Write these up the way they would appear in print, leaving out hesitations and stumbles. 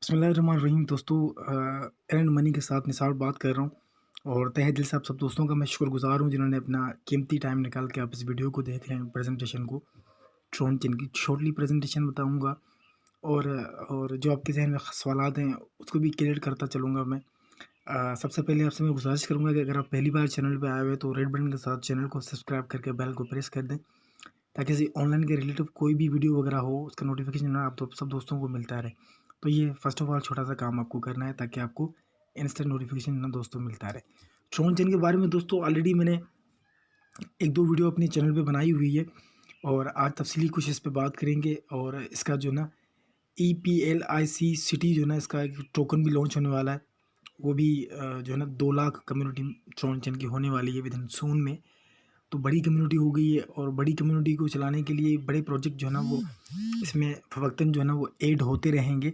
बिस्मिल्लाहिर्रहमानिर्रहीम दोस्तों, and money के साथ निसार बात कर रहा हूँ और तहे दिल से आप सब दोस्तों का मैं शुक्रगुजार हूँ जिन्होंने अपना कीमती टाइम निकाल के आप इस वीडियो को देख रहे हैं। प्रेजेंटेशन को ट्रोन चिन की शॉर्टली प्रेजेंटेशन बताऊँगा और जो आपके जहन में सवालात हैं उसको भी क्लियर करता चलूँगा मैं। सबसे पहले आपसे मैं गुजारिश करूँगा कि अगर आप पहली बार चैनल पर आए हुए तो रेड बटन के साथ चैनल को सब्सक्राइब करके बेल को प्रेस कर दें ताकि ऐसी ऑनलाइन के रिलेटिव कोई भी वीडियो वगैरह हो उसका नोटिफिकेशन ना आप तो सब दोस्तों को मिलता रहे। तो ये फर्स्ट ऑफ ऑल छोटा सा काम आपको करना है ताकि आपको इंस्टेंट नोटिफिकेशन ना दोस्तों मिलता रहे। ट्रोन चैन के बारे में दोस्तों ऑलरेडी मैंने एक दो वीडियो अपने चैनल पे बनाई हुई है और आज तफसीली कुछ इस पे बात करेंगे। और इसका जो ना EPLIC सिटी जो ना इसका एक टोकन भी लॉन्च होने वाला है। वो भी जो है ना 2 लाख कम्युनिटी ट्रोन चैन की होने वाली है विद इन सून में। तो बड़ी कम्युनिटी हो गई है और बड़ी कम्युनिटी को चलाने के लिए बड़े प्रोजेक्ट जो है ना वो इसमें फ़वक्तन जो है ना वो ऐड होते रहेंगे।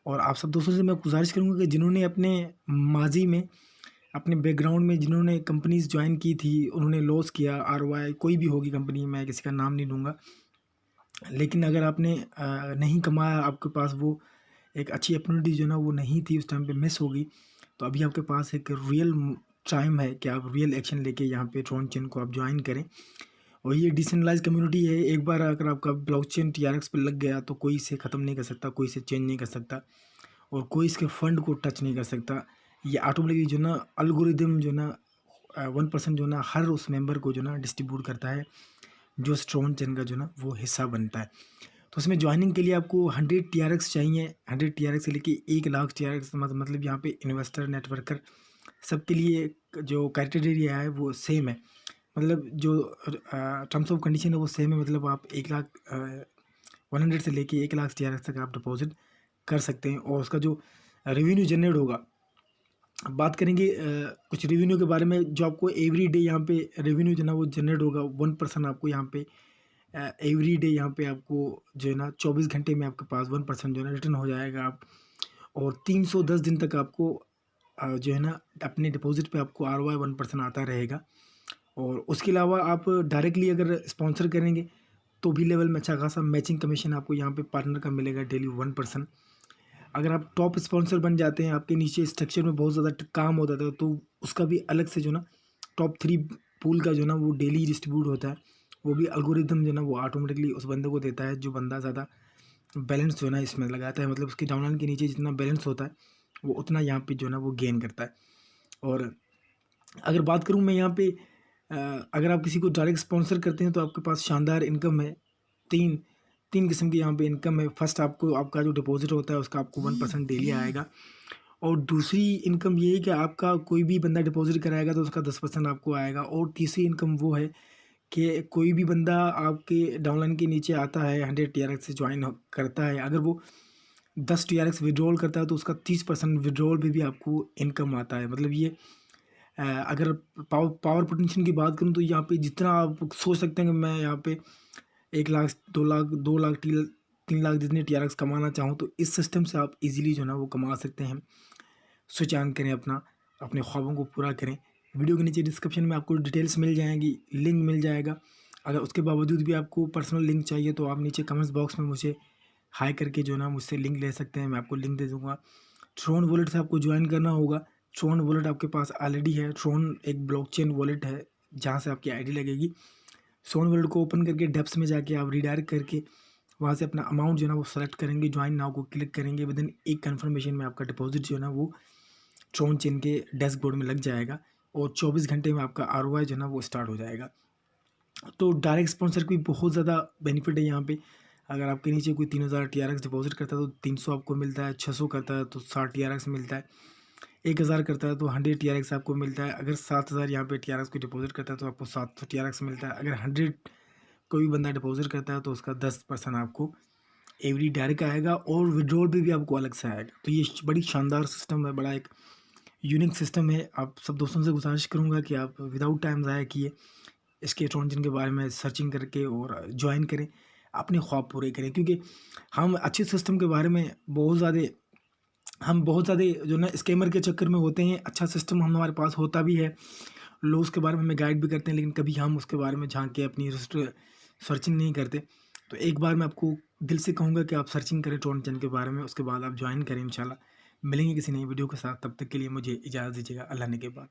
और आप सब दोस्तों से मैं गुजारिश करूँगा कि जिन्होंने अपने माजी में अपने बैकग्राउंड में जिन्होंने कंपनीज ज्वाइन की थी उन्होंने लॉस किया, ROI कोई भी होगी कंपनी, मैं किसी का नाम नहीं लूँगा, लेकिन अगर आपने नहीं कमाया, आपके पास वो एक अच्छी अपॉर्चुनिटी जो ना वो नहीं थी उस टाइम पे मिस हो गई, तो अभी आपके पास एक रियल टाइम है कि आप रियल एक्शन लेके यहाँ पे ट्रोन चेन को आप ज्वाइन करें। और ये डिसेंट्रलाइज कम्युनिटी है, एक बार अगर आपका ब्लॉकचेन TRX पे लग गया तो कोई इसे ख़त्म नहीं कर सकता, कोई इसे चेंज नहीं कर सकता और कोई इसके फंड को टच नहीं कर सकता। ये ऑटोमेटिकली जो ना अल्गोरिदम जो ना 1% जो ना हर उस मेंबर को जो ना डिस्ट्रीब्यूट करता है जो स्ट्रॉन चेन का जो ना वो हिस्सा बनता है। तो उसमें ज्वाइनिंग के लिए आपको 100 TRX चाहिए। 100 TRX से लेके 1 लाख TRX मतलब यहाँ पे इन्वेस्टर नेटवर्कर सबके लिए जो क्राइटेरिया है वो सेम है। मतलब जो टर्म्स ऑफ कंडीशन है वो सेम है। मतलब आप 1 लाख 100 से लेके 1 लाख TRX तक आप डिपॉजिट कर सकते हैं और उसका जो रेवेन्यू जनरेट होगा, बात करेंगे कुछ रेवेन्यू के बारे में। जो आपको एवरी डे यहाँ पे रेवेन्यू जो है ना वो जनरेट होगा 1% आपको यहाँ पे एवरी डे यहाँ पे आपको जो है ना 24 घंटे में आपके पास 1% जो है ना रिटर्न हो जाएगा। आप और 310 दिन तक आपको जो है ना अपने डिपॉजिट पे आपको ROI 1% आता रहेगा। और उसके अलावा आप डायरेक्टली अगर स्पॉन्सर करेंगे तो भी लेवल में अच्छा खासा मैचिंग कमीशन आपको यहाँ पे पार्टनर का मिलेगा डेली 1%। अगर आप टॉप स्पॉन्सर बन जाते हैं, आपके नीचे स्ट्रक्चर में बहुत ज़्यादा काम होता था तो उसका भी अलग से जो ना टॉप 3 पूल का जो ना वो डेली डिस्ट्रीब्यूट होता है। वो भी एल्गोरिदम जो ना वो ऑटोमेटिकली उस बंदे को देता है जो बंदा ज़्यादा बैलेंस जो ना इसमें लगाता है। मतलब उसके डाउनलाइन के नीचे जितना बैलेंस होता है वो उतना यहाँ पे जो ना वो गेन करता है। और अगर बात करूँ मैं यहाँ पे अगर आप किसी को डायरेक्ट स्पॉन्सर करते हैं तो आपके पास शानदार इनकम है। तीन तीन किस्म की यहाँ पे इनकम है। फर्स्ट, आपको आपका जो डिपॉजिट होता है उसका आपको 1% डेली आएगा। और दूसरी इनकम ये है कि आपका कोई भी बंदा डिपॉजिट कराएगा तो उसका 10% आपको आएगा। और तीसरी इनकम वो है कि कोई भी बंदा आपके डाउनलाइन के नीचे आता है 100 TRX से ज्वाइन करता है, अगर वो 10 TRX विड्रॉल करता है तो उसका 30% विड्रॉल पे भी आपको इनकम आता है। मतलब ये अगर पावर पोटेंशियल की बात करूँ तो यहाँ पे जितना आप सोच सकते हैं कि मैं यहाँ पे 1 लाख 2 लाख 2 लाख 3 लाख जितने TRX कमाना चाहूँ तो इस सिस्टम से आप इजीली जो है ना वो कमा सकते हैं। स्विच ऑन करें, अपने ख्वाबों को पूरा करें। वीडियो के नीचे डिस्क्रिप्शन में आपको डिटेल्स मिल जाएंगी, लिंक मिल जाएगा। अगर उसके बावजूद भी आपको पर्सनल लिंक चाहिए तो आप नीचे कमेंट्स बॉक्स में मुझे हाई करके जो है ना मुझसे लिंक ले सकते हैं, मैं आपको लिंक दे दूँगा। ट्रोन वॉलेट से आपको ज्वाइन करना होगा। ट्रोन वॉलेट आपके पास ऑलरेडी है। ट्रोन एक ब्लॉकचेन वॉलेट है जहाँ से आपकी आईडी लगेगी। ट्रोन वॉलेट को ओपन करके डेप्स में जाके आप रीडायरेक्ट करके वहाँ से अपना अमाउंट जो है ना वो सेलेक्ट करेंगे, ज्वाइन नाउ को क्लिक करेंगे। विद इन एक कन्फर्मेशन में आपका डिपॉजिट जो है ना वो ट्रोन चेन के डैशबोर्ड में लग जाएगा और 24 घंटे में आपका ROI जो है ना वो स्टार्ट हो जाएगा। तो डायरेक्ट स्पॉन्सर की बहुत ज़्यादा बेनिफिट है यहाँ पे। अगर आपके नीचे कोई 3000 TRX डिपॉजिट करता है तो 300 आपको मिलता है, 600 करता है तो 60 TRX मिलता है, 1000 करता है तो 100 TRX आपको मिलता है। अगर 7000 यहाँ पे TRX को डिपॉजिट करता है तो आपको 700 TRX मिलता है। अगर 100 कोई बंदा डिपॉजिट करता है तो उसका 10% आपको एवरी डायरेक्ट आएगा और विड्रॉल पे भी आपको अलग से आएगा। तो ये बड़ी शानदार सिस्टम है, बड़ा एक यूनिक सिस्टम है। आप सब दोस्तों से गुजारिश करूँगा कि आप विदाउट टाइम ज़ाया किए इसके ट्रोन चेन के बारे में सर्चिंग करके और ज्वाइन करें, अपने ख्वाब पूरे करें। क्योंकि हम अच्छे सिस्टम के बारे में बहुत ज़्यादा जो ना स्कैमर के चक्कर में होते हैं। अच्छा सिस्टम हमारे पास होता भी है, लोग उसके बारे में हमें गाइड भी करते हैं, लेकिन कभी हम उसके बारे में झांक के अपनी सर्चिंग नहीं करते। तो एक बार मैं आपको दिल से कहूँगा कि आप सर्चिंग करें ट्रोन चंद के बारे में, उसके बाद आप जॉइन करें इंशाल्लाह। मिलेंगे किसी नई वीडियो के साथ, तब तक के लिए मुझे इजाज़त दीजिएगा। अल्लाह ने के बाद।